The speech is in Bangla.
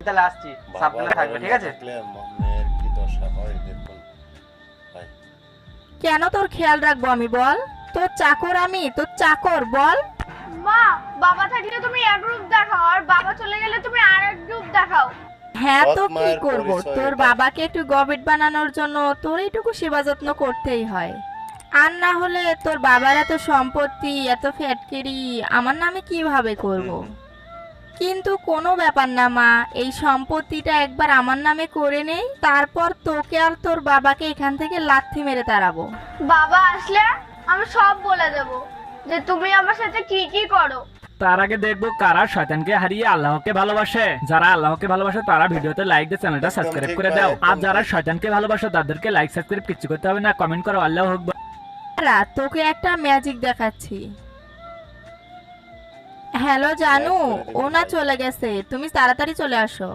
তাহলে আসছি, সাবধানে থাকবে, ঠিক আছে? মেয়ের কি দশা হয় দেখুন ভাই। কেন তোর খেয়াল রাখবো আমি বল? তোর চাকর আমি, তোর চাকর বল। মা, বাবা থাকলে তুমি এক রূপ দেখাও আর বাবা চলে গেলে তুমি আরেক রূপ দেখাও। হ্যাঁ তো সৎ কি মায়ের করব, পরিচয় তোর এটা। বাবাকে একটু গবেট বানানোর জন্য তোর এইটুকু সেবা যত্ন করতেই হয়। আর না হলে তোর বাবার এত সম্পত্তি, এত ফ্যাক্টরি আমার নামে কিভাবে করব? কিন্তু কোনো ব্যাপার না মা, এই সম্পত্তিটা একবার আমার নামে করে নেই, তারপর তোকে আর তোর বাবাকে এখান থেকে লাথি মেরে তাড়াবো। বাবা আসলে আমি সব বলে দেব যে তুমি আমার সাথে কি কি করো। তার আগে দেখবো কারা শয়তানকে হারিয়ে আল্লাহকে ভালোবাসে। যারা আল্লাহকে ভালোবাসে তারা ভিডিওতে লাইক দিয়ে চ্যানেলটা সাবস্ক্রাইব করে দাও। আর যারা শয়তানকে ভালোবাসে তাদেরকে লাইক সাবস্ক্রাইব কিচ্ছু করতে হবে না, কমেন্ট করো আল্লাহু আকবার। তোকে একটা ম্যাজিক দেখাচ্ছি। হ্যালো জানু, ও না চলে গেছে, তুমি তাড়াতাড়ি চলে আসো।